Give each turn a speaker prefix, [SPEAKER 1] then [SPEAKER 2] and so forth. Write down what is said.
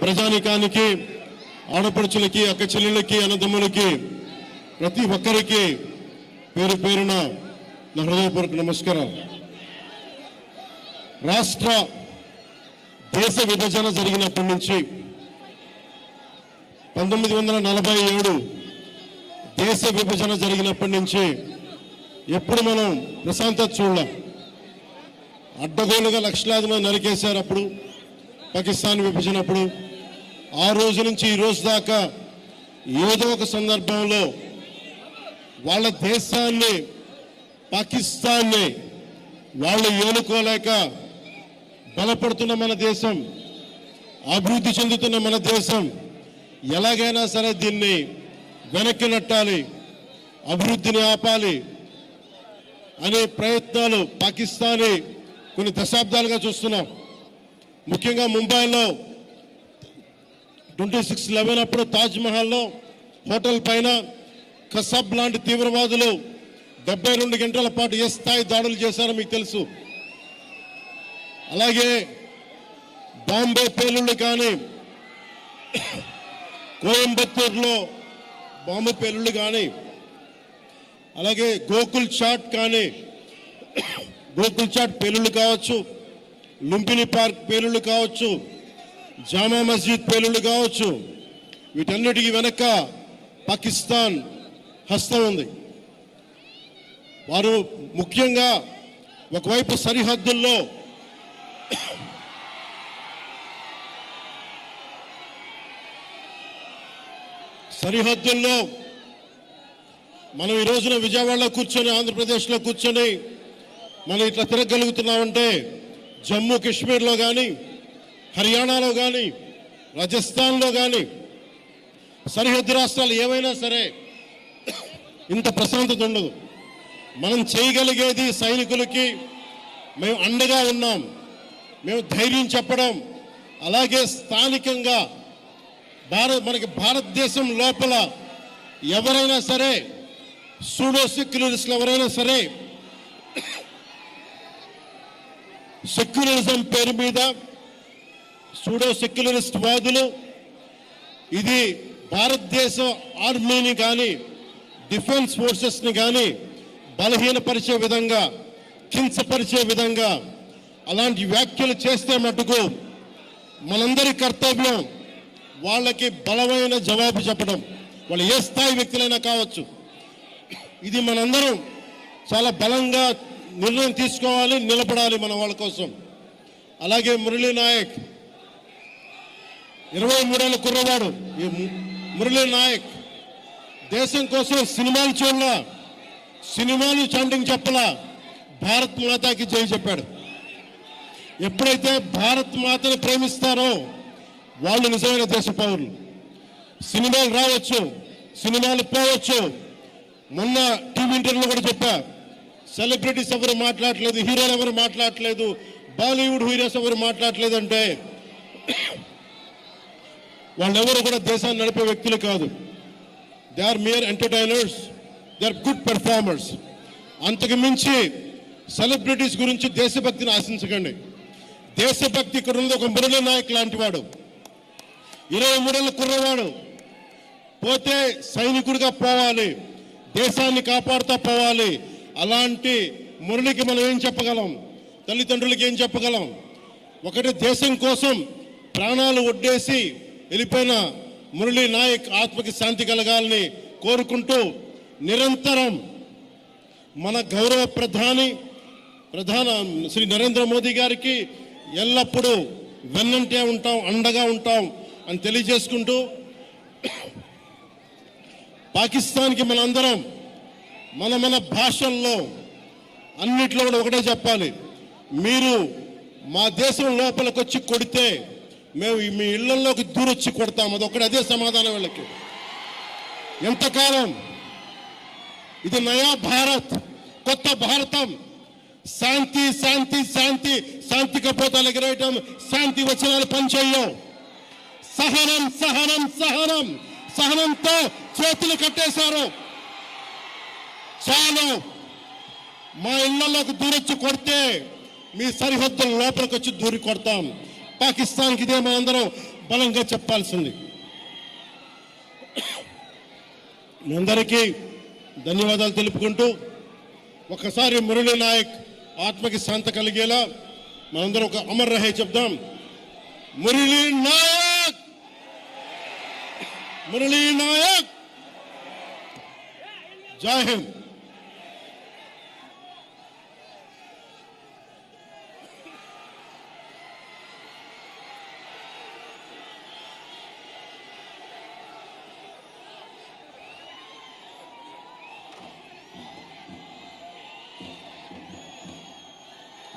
[SPEAKER 1] ప్రజానికానికి, ఆడపడుచులకి, అక్క చెల్లెళ్ళకి, అన్నదమ్ములకి, ప్రతి ఒక్కరికి పేరు పేరున నా హృదయపూర్వక నమస్కారం. రాష్ట్ర దేశ విభజన జరిగినప్పటి నుంచి 1947 దేశ విభజన జరిగినప్పటి నుంచి ఎప్పుడు మనం ప్రశాంతత చూడలేం. అడ్డగోలుగా లక్షలాది మంది నరికేశారు అప్పుడు పాకిస్తాన్ విభజనప్పుడు. ఆ రోజు నుంచి ఈ రోజు దాకా ఏదో ఒక సందర్భంలో వాళ్ళ దేశాన్ని, పాకిస్తాన్ని వాళ్ళు ఏలుకోలేక బలపడుతున్న మన దేశం, అభివృద్ధి చెందుతున్న మన దేశం ఎలాగైనా సరే దీన్ని వెనక్కి నెట్టాలి, అభివృద్ధిని ఆపాలి అనే ప్రయత్నాలు పాకిస్తానీ కొన్ని దశాబ్దాలుగా చూస్తున్నాం. ముఖ్యంగా ముంబైలో 26/11 అప్పుడు తాజ్మహల్లో హోటల్ పైన కసబ్ లాంటి తీవ్రవాదులు 72 గంటల పాటు ఏ స్థాయి దాడులు చేశారో మీకు తెలుసు. అలాగే బాంబే పేలుళ్ళు కానీ, కోయంబత్తూరులో బాంబు పేలుళ్ళు కానీ, అలాగే గోకుల్ చాట్ కానీ, గోకుల్ చాట్ పేలుళ్ళు కావచ్చు, లుంబిని పార్క్ పేలుళ్ళు కావచ్చు, జామా మస్జిద్ పేలుళ్ళు కావచ్చు, వీటన్నిటికీ వెనక పాకిస్తాన్ హస్తం ఉంది. వారు ముఖ్యంగా ఒకవైపు సరిహద్దుల్లో మనం ఈ రోజున విజయవాడలో కూర్చొని, ఆంధ్రప్రదేశ్లో కూర్చొని మనం ఇట్లా తిరగలుగుతున్నామంటే జమ్మూ కాశ్మీర్లో కానీ, హర్యానాలో కానీ, రాజస్థాన్లో కానీ, సరిహద్దు రాష్ట్రాలు ఏవైనా సరే ఇంత ప్రశాంతత ఉండదు. మనం చేయగలిగేది సైనికులకి మేము అండగా ఉన్నాం, మేము ధైర్యం చెప్పడం, అలాగే స్థానికంగా మనకి భారతదేశం లోపల ఎవరైనా సరే సూడో సెక్యులరిస్టులు ఎవరైనా సరే సెక్యులరిజం పేరు మీద సూడో సెక్యులరిస్ట్ వాదులు ఇది భారతదేశ ఆర్మీని కానీ, డిఫెన్స్ ఫోర్సెస్ని కానీ బలహీనపరిచే విధంగా, కించపరిచే విధంగా అలాంటి వ్యాఖ్యలు చేస్తే మటుకు మనందరి కర్తవ్యం వాళ్ళకి బలమైన జవాబు చెప్పడం. వాళ్ళు ఏ స్థాయి వ్యక్తులైనా కావచ్చు. ఇది మనందరం చాలా బలంగా నిర్ణయం తీసుకోవాలి, నిలబడాలి మన వాళ్ళ కోసం. అలాగే మురళీ నాయక్ 23 ఏళ్ళ కుర్రవాడు. ఈ మురళీ నాయక్ దేశం కోసం సినిమాలు చూడలా, సినిమాలు చాంటింగ్ చెప్పలా, భారత్ మాతాకి జై చెప్పాడు. ఎప్పుడైతే భారత్ మాతను ప్రేమిస్తారో వాళ్ళు నిజమైన దేశ పౌరులు. సినిమాలు రావచ్చు, సినిమాలు పోవచ్చు. మొన్న టీవీ ఇంటర్వ్యూలో కూడా చెప్పా, సెలబ్రిటీస్ ఎవరు మాట్లాడలేదు, హీరోలు ఎవరు మాట్లాడలేదు, బాలీవుడ్ హీరోస్ ఎవరు మాట్లాడలేదు అంటే వాళ్ళెవరు కూడా దేశాన్ని నడిపే వ్యక్తులు కాదు. They are mere entertainers, they are good performers. అంతకు మించి సెలబ్రిటీస్ గురించి దేశభక్తిని ఆశించకండి. దేశభక్తి ఇక్కడ ఉంది. ఒక మురళీ నాయక్ లాంటి వాడు, 23 ఏళ్ళ కుర్రవాడు, పోతే సైనికుడిగా పోవాలి, దేశాన్ని కాపాడుతూ పోవాలి. అలాంటి మురళికి మనం ఏం చెప్పగలం? తల్లిదండ్రులకి ఏం చెప్పగలం? ఒకటి, దేశం కోసం ప్రాణాలు ఒడ్డేసి వెళ్ళిపోయిన మురళీ నాయక్ ఆత్మకి శాంతి కలగాలని కోరుకుంటూ, నిరంతరం మన గౌరవ ప్రధాని శ్రీ నరేంద్ర మోదీ గారికి ఎల్లప్పుడూ వెన్నంటే ఉంటాం, అండగా ఉంటాం అని తెలియజేసుకుంటూ, పాకిస్తాన్కి మనందరం మన భాషల్లో అన్నిట్లో కూడా ఒకటే చెప్పాలి. మీరు మా దేశం లోపలికి వచ్చి కొడితే మేము మీ ఇళ్లలోకి దూరొచ్చి కొడతాం. అదే సమాధానం వీళ్ళకి. ఎంతకాలం? ఇది నయా భారత్, కొత్త భారతం. శాంతి శాంతి శాంతి, శాంతి కపోతాలు ఎగరేయటం, శాంతి వచనాలు పనిచేయవు. సహనం సహనం సహనం, సహనంతో చేతులు కట్టేశారు. చాలు. మా ఇళ్లలోకి దూరొచ్చి కొడితే మీ సరిహద్దుల లోపలికి వచ్చి దూరి కొడతాం. పాకిస్తాన్కి ఇదే మనందరం బలంగా చెప్పాల్సింది. మీ అందరికీ ధన్యవాదాలు తెలుపుకుంటూ ఒకసారి మురళీ నాయక్ ఆత్మకి శాంత కలిగేలా మనందరం ఒక అమర్ రహే చెప్దాం. మురళీ నాయక్, మురళీ నాయక్, జై హింద్.